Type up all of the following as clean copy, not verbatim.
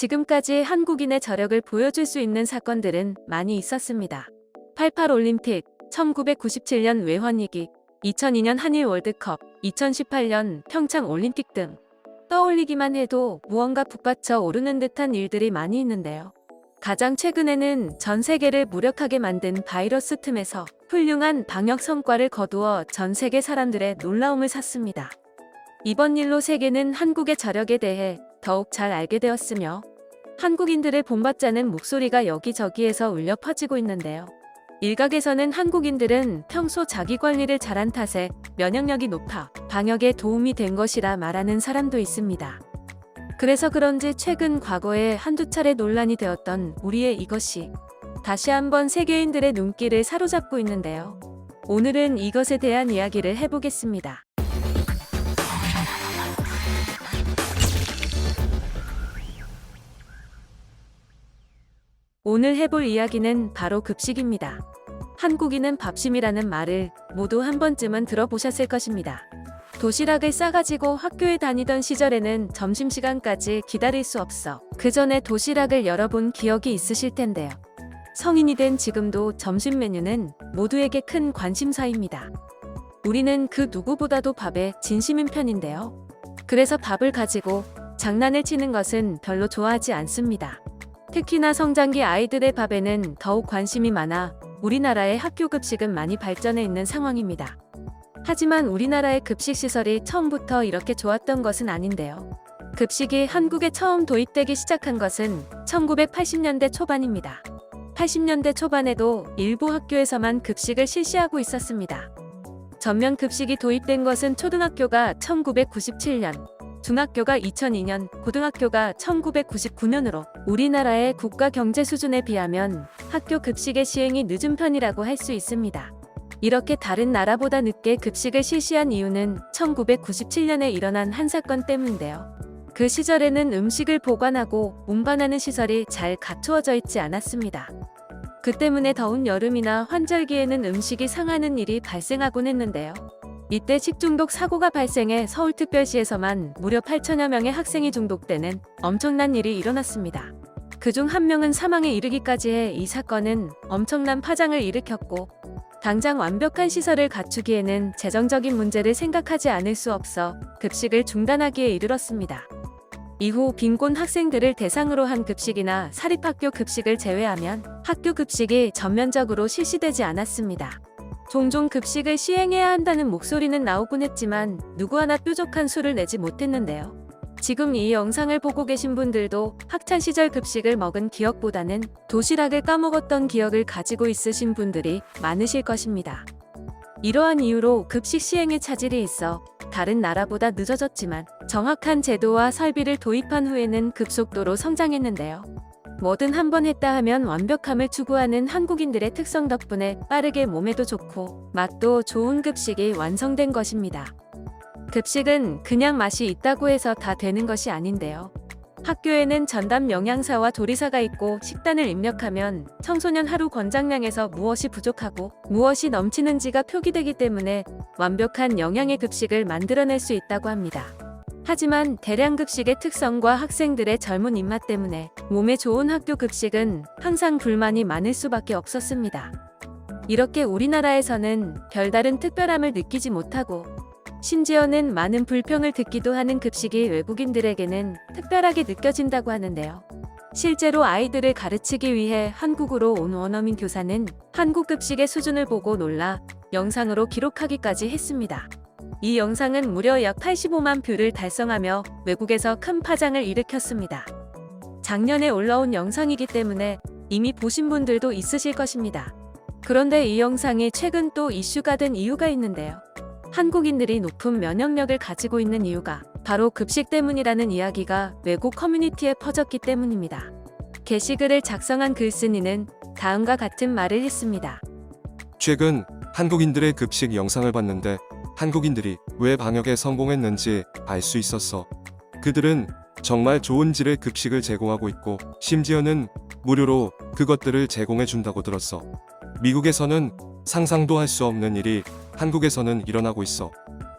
지금까지 한국인의 저력을 보여줄 수 있는 사건들은 많이 있었습니다. 88 올림픽, 1997년 외환위기, 2002년 한일 월드컵, 2018년 평창 올림픽 등 떠올리기만 해도 무언가 북받쳐 오르는 듯한 일들이 많이 있는데요. 가장 최근에는 전 세계를 무력하게 만든 바이러스 틈에서 훌륭한 방역 성과를 거두어 전 세계 사람들의 놀라움을 샀습니다. 이번 일로 세계는 한국의 저력에 대해 더욱 잘 알게 되었으며 한국인들을 본받자는 목소리가 여기저기에서 울려 퍼지고 있는데요. 일각에서는 한국인들은 평소 자기 관리를 잘한 탓에 면역력이 높아 방역에 도움이 된 것이라 말하는 사람도 있습니다. 그래서 그런지 최근 과거에 한두 차례 논란이 되었던 우리의 이것이 다시 한번 세계인들의 눈길을 사로잡고 있는데요. 오늘은 이것에 대한 이야기를 해보겠습니다. 오늘 해볼 이야기는 바로 급식입니다. 한국인은 밥심이라는 말을 모두 한 번쯤은 들어보셨을 것입니다. 도시락을 싸가지고 학교에 다니던 시절에는 점심시간까지 기다릴 수 없어 그 전에 도시락을 열어본 기억이 있으실 텐데요. 성인이 된 지금도 점심 메뉴는 모두에게 큰 관심사입니다. 우리는 그 누구보다도 밥에 진심인 편인데요. 그래서 밥을 가지고 장난을 치는 것은 별로 좋아하지 않습니다. 특히나 성장기 아이들의 밥에는 더욱 관심이 많아 우리나라의 학교 급식은 많이 발전해 있는 상황입니다. 하지만 우리나라의 급식 시설이 처음부터 이렇게 좋았던 것은 아닌데요. 급식이 한국에 처음 도입되기 시작한 것은 1980년대 초반입니다. 80년대 초반에도 일부 학교에서만 급식을 실시하고 있었습니다. 전면 급식이 도입된 것은 초등학교가 1997년, 중학교가 2002년, 고등학교가 1999년으로 우리나라의 국가 경제 수준에 비하면 학교 급식의 시행이 늦은 편이라고 할 수 있습니다. 이렇게 다른 나라보다 늦게 급식을 실시한 이유는 1997년에 일어난 한 사건 때문인데요. 그 시절에는 음식을 보관하고 운반하는 시설이 잘 갖추어져 있지 않았습니다. 그 때문에 더운 여름이나 환절기에는 음식이 상하는 일이 발생하곤 했는데요. 이때 식중독 사고가 발생해 서울특별시에서만 무려 8천여 명의 학생이 중독되는 엄청난 일이 일어났습니다. 그중 한 명은 사망에 이르기까지 해 이 사건은 엄청난 파장을 일으켰고 당장 완벽한 시설을 갖추기에는 재정적인 문제를 생각하지 않을 수 없어 급식을 중단하기에 이르렀습니다. 이후 빈곤 학생들을 대상으로 한 급식이나 사립학교 급식을 제외하면 학교 급식이 전면적으로 실시되지 않았습니다. 종종 급식을 시행해야 한다는 목소리는 나오곤 했지만 누구 하나 뾰족한 수를 내지 못했는데요. 지금 이 영상을 보고 계신 분들도 학창시절 급식을 먹은 기억보다는 도시락을 까먹었던 기억을 가지고 있으신 분들이 많으실 것입니다. 이러한 이유로 급식 시행에 차질이 있어 다른 나라보다 늦어졌지만 정확한 제도와 설비를 도입한 후에는 급속도로 성장했는데요. 뭐든 한번 했다 하면 완벽함을 추구하는 한국인들의 특성 덕분에 빠르게 몸에도 좋고 맛도 좋은 급식이 완성된 것입니다. 급식은 그냥 맛이 있다고 해서 다 되는 것이 아닌데요. 학교에는 전담 영양사와 조리사가 있고 식단을 입력하면 청소년 하루 권장량에서 무엇이 부족하고 무엇이 넘치는지가 표기되기 때문에 완벽한 영양의 급식을 만들어낼 수 있다고 합니다. 하지만 대량 급식의 특성과 학생들의 젊은 입맛 때문에 몸에 좋은 학교 급식은 항상 불만이 많을 수밖에 없었습니다. 이렇게 우리나라에서는 별다른 특별함을 느끼지 못하고 심지어는 많은 불평을 듣기도 하는 급식이 외국인들에게는 특별하게 느껴진다고 하는데요. 실제로 아이들을 가르치기 위해 한국으로 온 원어민 교사는 한국 급식의 수준을 보고 놀라 영상으로 기록하기까지 했습니다. 이 영상은 무려 약 85만 뷰를 달성하며 외국에서 큰 파장을 일으켰습니다. 작년에 올라온 영상이기 때문에 이미 보신 분들도 있으실 것입니다. 그런데 이 영상이 최근 또 이슈가 된 이유가 있는데요. 한국인들이 높은 면역력을 가지고 있는 이유가 바로 급식 때문이라는 이야기가 외국 커뮤니티에 퍼졌기 때문입니다. 게시글을 작성한 글쓴이는 다음과 같은 말을 했습니다. 최근 한국인들의 급식 영상을 봤는데 한국인들이 왜 방역에 성공했는지 알 수 있었어. 그들은 정말 좋은 질의 급식을 제공하고 있고 심지어는 무료로 그것들을 제공해 준다고 들었어. 미국에서는 상상도 할 수 없는 일이 한국에서는 일어나고 있어.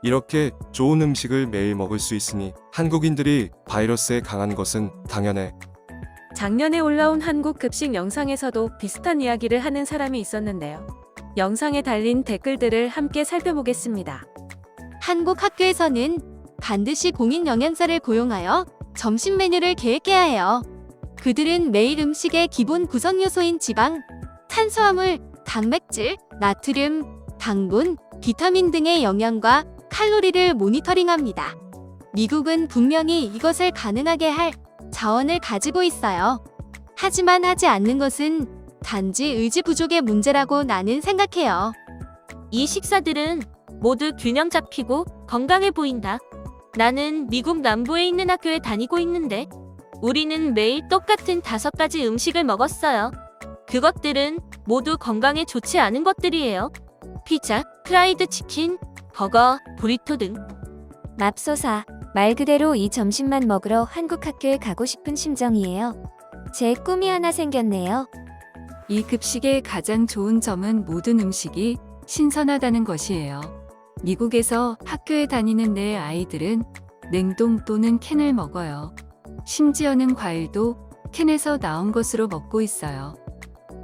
이렇게 좋은 음식을 매일 먹을 수 있으니 한국인들이 바이러스에 강한 것은 당연해. 작년에 올라온 한국 급식 영상에서도 비슷한 이야기를 하는 사람이 있었는데요. 영상에 달린 댓글들을 함께 살펴보겠습니다. 한국 학교에서는 반드시 공인 영양사를 고용하여 점심 메뉴를 계획해야 해요. 그들은 매일 음식의 기본 구성 요소인 지방, 탄수화물, 단백질, 나트륨, 당분, 비타민 등의 영양과 칼로리를 모니터링합니다. 미국은 분명히 이것을 가능하게 할 자원을 가지고 있어요. 하지만 하지 않는 것은 단지 의지 부족의 문제라고 나는 생각해요. 이 식사들은 모두 균형 잡히고 건강해 보인다. 나는 미국 남부에 있는 학교에 다니고 있는데 우리는 매일 똑같은 5가지 음식을 먹었어요. 그것들은 모두 건강에 좋지 않은 것들이에요. 피자, 프라이드 치킨, 버거, 브리토 등. 맙소사, 말 그대로 이 점심만 먹으러 한국 학교에 가고 싶은 심정이에요. 제 꿈이 하나 생겼네요. 이 급식의 가장 좋은 점은 모든 음식이 신선하다는 것이에요. 미국에서 학교에 다니는 내 아이들은 냉동 또는 캔을 먹어요. 심지어는 과일도 캔에서 나온 것으로 먹고 있어요.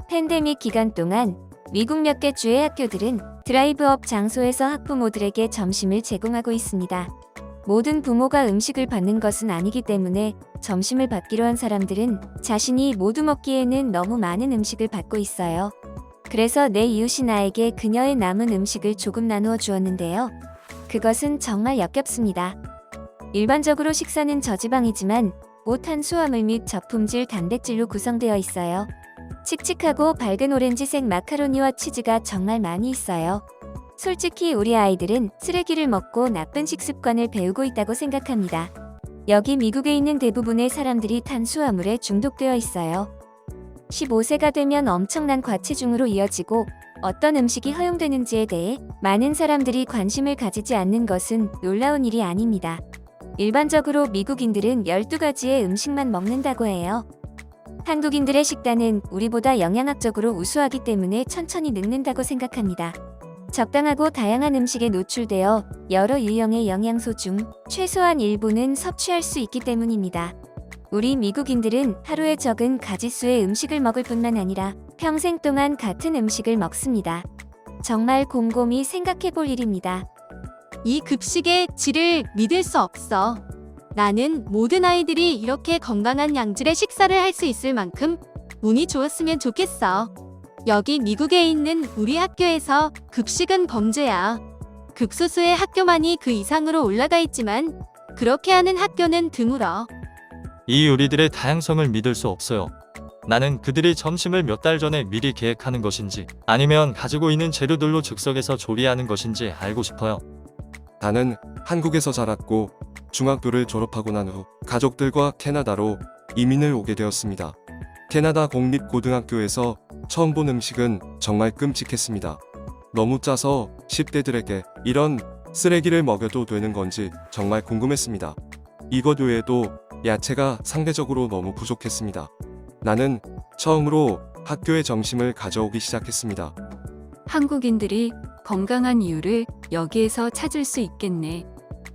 팬데믹 기간 동안 미국 몇 개 주의 학교들은 드라이브업 장소에서 학부모들에게 점심을 제공하고 있습니다. 모든 부모가 음식을 받는 것은 아니기 때문에 점심을 받기로 한 사람들은 자신이 모두 먹기에는 너무 많은 음식을 받고 있어요. 그래서 내 이웃이 나에게 그녀의 남은 음식을 조금 나누어 주었는데요. 그것은 정말 역겹습니다. 일반적으로 식사는 저지방이지만 고탄수화물 및 저품질 단백질로 구성되어 있어요. 칙칙하고 밝은 오렌지색 마카로니와 치즈가 정말 많이 있어요. 솔직히 우리 아이들은 쓰레기를 먹고 나쁜 식습관을 배우고 있다고 생각합니다. 여기 미국에 있는 대부분의 사람들이 탄수화물에 중독되어 있어요. 15세가 되면 엄청난 과체중으로 이어지고 어떤 음식이 허용되는지에 대해 많은 사람들이 관심을 가지지 않는 것은 놀라운 일이 아닙니다. 일반적으로 미국인들은 12가지의 음식만 먹는다고 해요. 한국인들의 식단은 우리보다 영양학적으로 우수하기 때문에 천천히 늙는다고 생각합니다. 적당하고 다양한 음식에 노출되어 여러 유형의 영양소 중 최소한 일부는 섭취할 수 있기 때문입니다. 우리 미국인들은 하루에 적은 가짓수의 음식을 먹을 뿐만 아니라 평생 동안 같은 음식을 먹습니다. 정말 곰곰이 생각해 볼 일입니다. 이 급식의 질을 믿을 수 없어. 나는 모든 아이들이 이렇게 건강한 양질의 식사를 할 수 있을 만큼 운이 좋았으면 좋겠어. 여기 미국에 있는 우리 학교에서 급식은 범죄야. 극소수의 학교만이 그 이상으로 올라가 있지만 그렇게 하는 학교는 드물어. 이 요리들의 다양성을 믿을 수 없어요. 나는 그들이 점심을 몇 달 전에 미리 계획하는 것인지 아니면 가지고 있는 재료들로 즉석에서 조리하는 것인지 알고 싶어요. 나는 한국에서 자랐고 중학교를 졸업하고 난 후 가족들과 캐나다로 이민을 오게 되었습니다. 캐나다 공립고등학교에서 처음 본 음식은 정말 끔찍했습니다. 너무 짜서 10대들에게 이런 쓰레기를 먹여도 되는 건지 정말 궁금했습니다. 이것 외에도 야채가 상대적으로 너무 부족했습니다. 나는 처음으로 학교에 점심을 가져오기 시작했습니다. 한국인들이 건강한 이유를 여기에서 찾을 수 있겠네.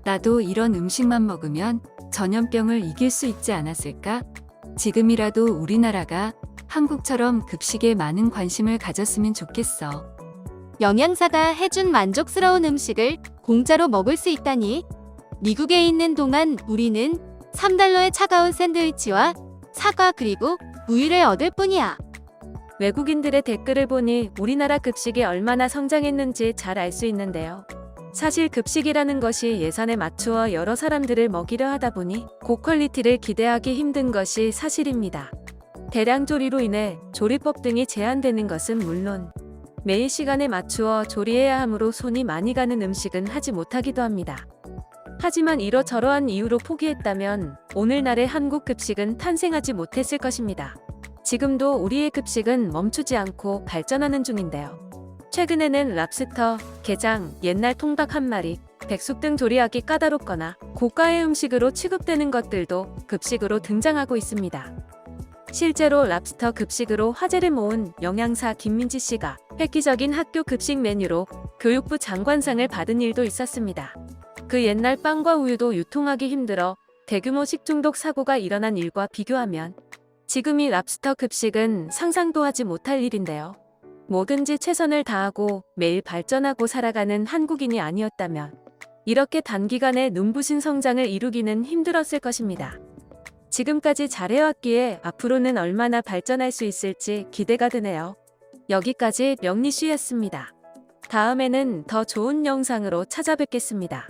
나도 이런 음식만 먹으면 전염병을 이길 수 있지 않았을까? 지금이라도 우리나라가 한국처럼 급식에 많은 관심을 가졌으면 좋겠어. 영양사가 해준 만족스러운 음식을 공짜로 먹을 수 있다니. 미국에 있는 동안 우리는 $3의 차가운 샌드위치와 사과 그리고 우유를 얻을 뿐이야. 외국인들의 댓글을 보니 우리나라 급식이 얼마나 성장했는지 잘 알 수 있는데요. 사실 급식이라는 것이 예산에 맞추어 여러 사람들을 먹이려 하다 보니 고퀄리티를 기대하기 힘든 것이 사실입니다. 대량 조리로 인해 조리법 등이 제한되는 것은 물론 매일 시간에 맞추어 조리해야 하므로 손이 많이 가는 음식은 하지 못하기도 합니다. 하지만 이러저러한 이유로 포기했다면 오늘날의 한국 급식은 탄생하지 못했을 것입니다. 지금도 우리의 급식은 멈추지 않고 발전하는 중인데요. 최근에는 랍스터, 게장, 옛날 통닭 한 마리, 백숙 등 조리하기 까다롭거나 고가의 음식으로 취급되는 것들도 급식으로 등장하고 있습니다. 실제로 랍스터 급식으로 화제를 모은 영양사 김민지 씨가 획기적인 학교 급식 메뉴로 교육부 장관상을 받은 일도 있었습니다. 그 옛날 빵과 우유도 유통하기 힘들어 대규모 식중독 사고가 일어난 일과 비교하면 지금 이 랍스터 급식은 상상도 하지 못할 일인데요. 뭐든지 최선을 다하고 매일 발전하고 살아가는 한국인이 아니었다면 이렇게 단기간에 눈부신 성장을 이루기는 힘들었을 것입니다. 지금까지 잘해왔기에 앞으로는 얼마나 발전할 수 있을지 기대가 되네요. 여기까지 명리쉬였습니다. 다음에는 더 좋은 영상으로 찾아뵙겠습니다.